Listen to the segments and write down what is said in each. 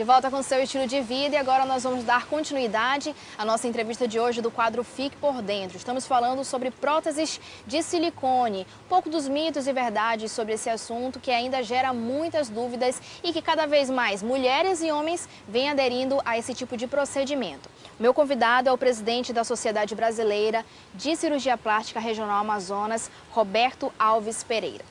De volta com o seu estilo de vida e agora nós vamos dar continuidade à nossa entrevista de hoje do quadro Fique por Dentro. Estamos falando sobre próteses de silicone, um pouco dos mitos e verdades sobre esse assunto que ainda gera muitas dúvidas e que cada vez mais mulheres e homens vêm aderindo a esse tipo de procedimento. Meu convidado é o presidente da Sociedade Brasileira de Cirurgia Plástica Regional Amazonas, Roberto Alves Pereira.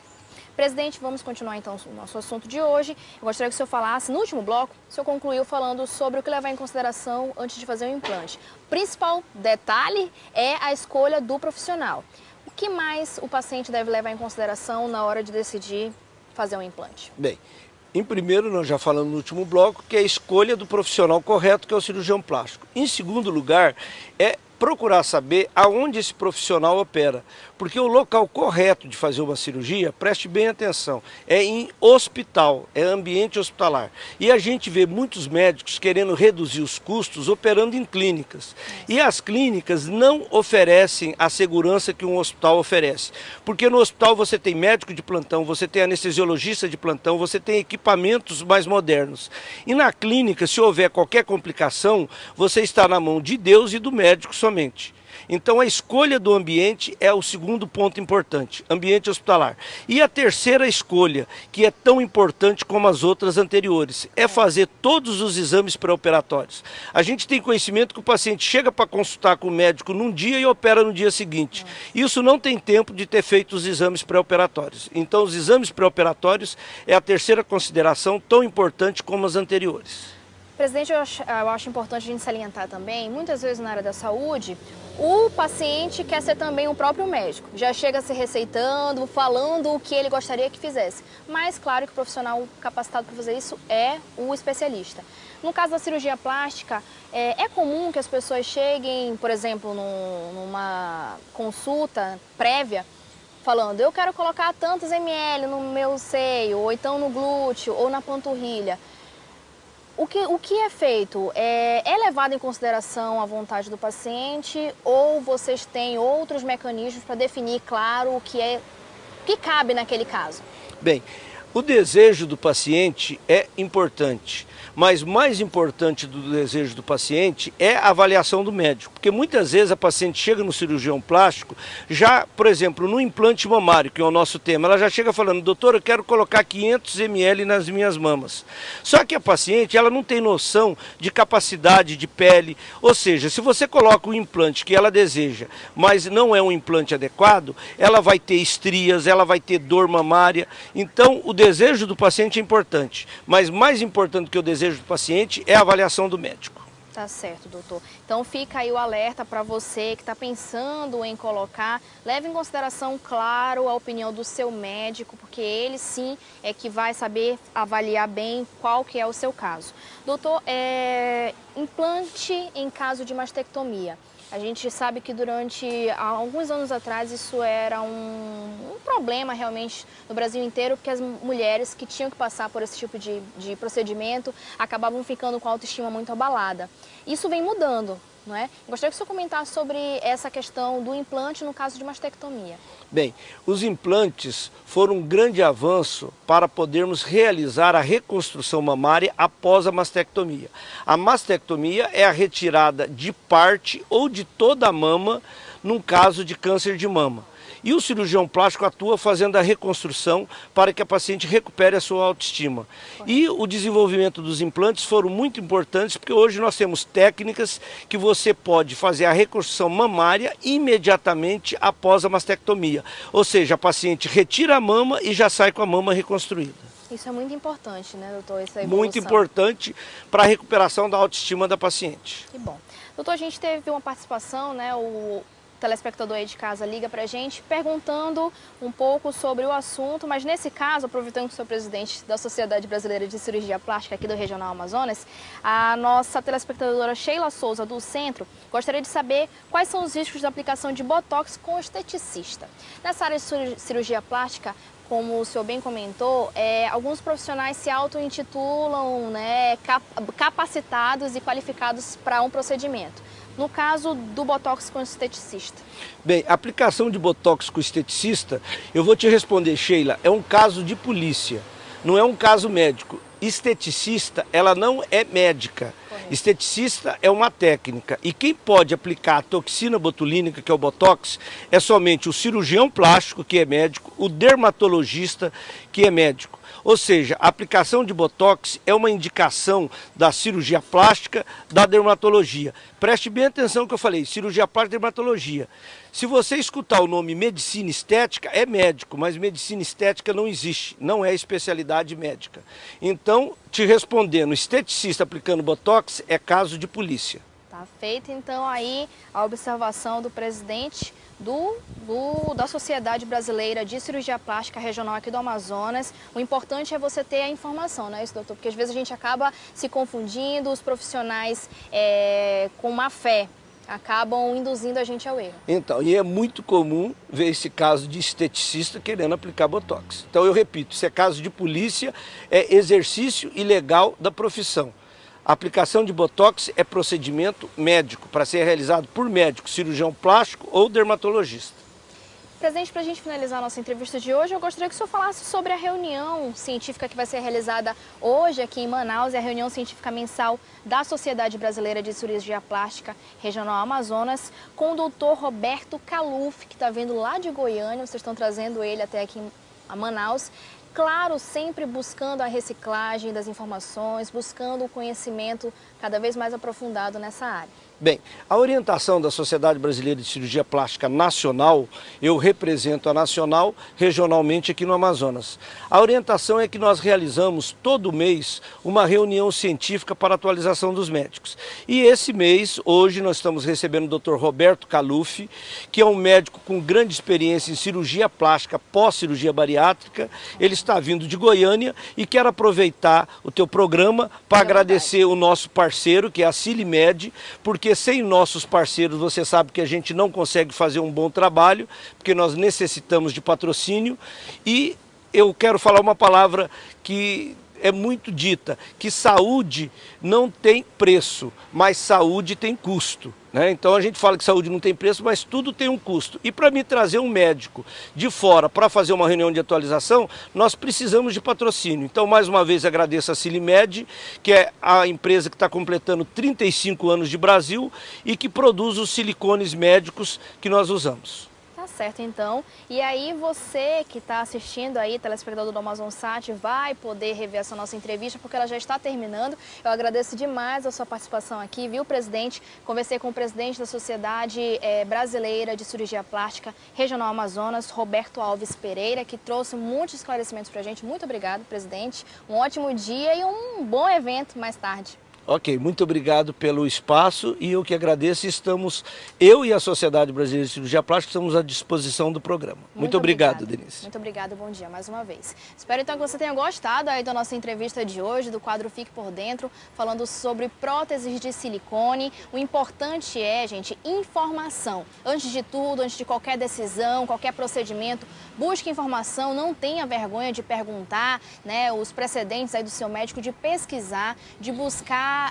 Presidente, vamos continuar então o nosso assunto de hoje. Eu gostaria que o senhor falasse, no último bloco, o senhor concluiu falando sobre o que levar em consideração antes de fazer o implante. O principal detalhe é a escolha do profissional. O que mais o paciente deve levar em consideração na hora de decidir fazer um implante? Bem, em primeiro, nós já falamos no último bloco, que é a escolha do profissional correto, que é o cirurgião plástico. Em segundo lugar, é procurar saber aonde esse profissional opera, porque o local correto de fazer uma cirurgia, preste bem atenção, é em hospital, é ambiente hospitalar. E a gente vê muitos médicos querendo reduzir os custos operando em clínicas. E as clínicas não oferecem a segurança que um hospital oferece, porque no hospital você tem médico de plantão, você tem anestesiologista de plantão, você tem equipamentos mais modernos. E na clínica, se houver qualquer complicação, você está na mão de Deus e do médico somente. Então a escolha do ambiente é o segundo ponto importante, ambiente hospitalar. E a terceira escolha, que é tão importante como as outras anteriores, é fazer todos os exames pré-operatórios. A gente tem conhecimento que o paciente chega para consultar com o médico num dia e opera no dia seguinte. Isso não tem tempo de ter feito os exames pré-operatórios. Então os exames pré-operatórios é a terceira consideração, tão importante como as anteriores. Presidente, eu acho importante a gente salientar também, muitas vezes na área da saúde, o paciente quer ser também o próprio médico. Já chega se receitando, falando o que ele gostaria que fizesse. Mas, claro que o profissional capacitado para fazer isso é o especialista. No caso da cirurgia plástica, é comum que as pessoas cheguem, por exemplo, numa consulta prévia, falando, eu quero colocar tantos ml no meu seio, ou então no glúteo, ou na panturrilha. O que é feito? É levado em consideração a vontade do paciente ou vocês têm outros mecanismos para definir, claro, o que cabe naquele caso? Bem, o desejo do paciente é importante, mas mais importante do desejo do paciente é a avaliação do médico, porque muitas vezes a paciente chega no cirurgião plástico, já, por exemplo, no implante mamário, que é o nosso tema, ela já chega falando, doutor, eu quero colocar 500 ml nas minhas mamas. Só que a paciente, ela não tem noção de capacidade de pele, ou seja, se você coloca o implante que ela deseja, mas não é um implante adequado, ela vai ter estrias, ela vai ter dor mamária. Então, o desejo do paciente é importante, mas mais importante que o desejo do paciente é a avaliação do médico. Tá certo, doutor. Então fica aí o alerta para você que está pensando em colocar. Leve em consideração, claro, a opinião do seu médico, porque ele sim é que vai saber avaliar bem qual que é o seu caso. Doutor, implante em caso de mastectomia. A gente sabe que durante alguns anos atrás isso era um problema realmente no Brasil inteiro, porque as mulheres que tinham que passar por esse tipo de procedimento acabavam ficando com a autoestima muito abalada. Isso vem mudando, não é? Gostaria que o senhor comentasse sobre essa questão do implante no caso de mastectomia. Bem, os implantes foram um grande avanço para podermos realizar a reconstrução mamária após a mastectomia. A mastectomia é a retirada de parte ou de toda a mama num caso de câncer de mama. E o cirurgião plástico atua fazendo a reconstrução para que a paciente recupere a sua autoestima. E o desenvolvimento dos implantes foram muito importantes porque hoje nós temos técnicas que você pode fazer a reconstrução mamária imediatamente após a mastectomia. Ou seja, a paciente retira a mama e já sai com a mama reconstruída. Isso é muito importante, né, doutor? Essa evolução. Muito importante para a recuperação da autoestima da paciente. Que bom. Doutor, a gente teve uma participação, né, o telespectador aí de casa liga pra gente perguntando um pouco sobre o assunto, mas nesse caso, aproveitando que sou presidente da Sociedade Brasileira de Cirurgia Plástica aqui do Regional Amazonas, a nossa telespectadora Sheila Souza do Centro gostaria de saber quais são os riscos da aplicação de botox com esteticista. Nessa área de cirurgia plástica, como o senhor bem comentou, alguns profissionais se auto-intitulam, né, capacitados e qualificados para um procedimento. No caso do botox com esteticista? Bem, a aplicação de botox com esteticista, eu vou te responder, Sheila, é um caso de polícia, não é um caso médico. esteticista, ela não é médica. Correto. Esteticista é uma técnica. E quem pode aplicar a toxina botulínica, que é o Botox, é somente o cirurgião plástico, que é médico, o dermatologista, que é médico. Ou seja, a aplicação de Botox é uma indicação da cirurgia plástica, da dermatologia. Preste bem atenção no que eu falei, cirurgia plástica e dermatologia. Se você escutar o nome medicina estética, é médico, mas medicina estética não existe, não é especialidade médica. Então, te respondendo, esteticista aplicando Botox é caso de polícia. Tá feita então aí a observação do presidente da Sociedade Brasileira de Cirurgia Plástica Regional aqui do Amazonas. O importante é você ter a informação, não é isso, doutor? Porque às vezes a gente acaba se confundindo, os profissionais com má fé acabam induzindo a gente ao erro. Então, e é muito comum ver esse caso de esteticista querendo aplicar Botox. Então eu repito, se é caso de polícia, é exercício ilegal da profissão. A aplicação de Botox é procedimento médico, para ser realizado por médico, cirurgião plástico ou dermatologista. Presidente, para a gente finalizar a nossa entrevista de hoje, eu gostaria que o senhor falasse sobre a reunião científica que vai ser realizada hoje aqui em Manaus, é a reunião científica mensal da Sociedade Brasileira de Cirurgia Plástica Regional Amazonas, com o doutor Roberto Caluf, que está vindo lá de Goiânia, vocês estão trazendo ele até aqui a Manaus. Claro, sempre buscando a reciclagem das informações, buscando o conhecimento cada vez mais aprofundado nessa área. Bem, a orientação da Sociedade Brasileira de Cirurgia Plástica Nacional, eu represento a nacional regionalmente aqui no Amazonas. A orientação é que nós realizamos todo mês uma reunião científica para atualização dos médicos. E esse mês, hoje, nós estamos recebendo o Dr. Roberto Caluf, que é um médico com grande experiência em cirurgia plástica pós-cirurgia bariátrica. Ele está vindo de Goiânia e quero aproveitar o teu programa para agradecer o nosso parceiro, que é a Cilimed, porque sem nossos parceiros você sabe que a gente não consegue fazer um bom trabalho, porque nós necessitamos de patrocínio. E eu quero falar uma palavra que é muito dita, que saúde não tem preço, mas saúde tem custo, né? Então a gente fala que saúde não tem preço, mas tudo tem um custo. E para me trazer um médico de fora para fazer uma reunião de atualização, nós precisamos de patrocínio. Então mais uma vez agradeço a Cilimed, que é a empresa que está completando 35 anos de Brasil e que produz os silicones médicos que nós usamos. Tá certo, então. E aí você que está assistindo aí, telespectador do Amazonsat, vai poder rever essa nossa entrevista, porque ela já está terminando. Eu agradeço demais a sua participação aqui, viu, presidente? Conversei com o presidente da Sociedade Brasileira de Cirurgia Plástica Regional Amazonas, Roberto Alves Pereira, que trouxe muitos esclarecimentos para a gente. Muito obrigado, presidente. Um ótimo dia e um bom evento mais tarde. Ok, muito obrigado pelo espaço e eu que agradeço. Eu e a Sociedade Brasileira de Cirurgia Plástica estamos à disposição do programa. Muito obrigado, Denise. Muito obrigado, bom dia mais uma vez. Espero então que você tenha gostado aí da nossa entrevista de hoje, do quadro Fique por Dentro, falando sobre próteses de silicone. O importante é, gente, informação. Antes de tudo, antes de qualquer decisão, qualquer procedimento, busque informação, não tenha vergonha de perguntar, né, os precedentes aí do seu médico, de pesquisar, de buscar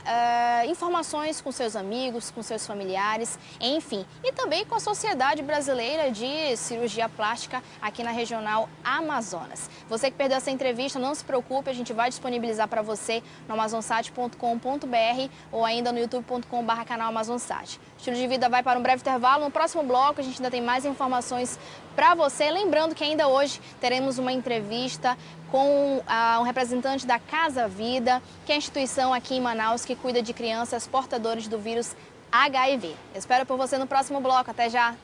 informações com seus amigos, com seus familiares, enfim. E também com a Sociedade Brasileira de Cirurgia Plástica aqui na Regional Amazonas. Você que perdeu essa entrevista, não se preocupe, a gente vai disponibilizar para você no amazonsat.com.br ou ainda no youtube.com/canal Amazonsat. Estilo de Vida vai para um breve intervalo. No próximo bloco a gente ainda tem mais informações para você. Lembrando que ainda hoje teremos uma entrevista com um representante da Casa Vida, que é a instituição aqui em Manaus que cuida de crianças portadoras do vírus HIV. Eu espero por você no próximo bloco. Até já!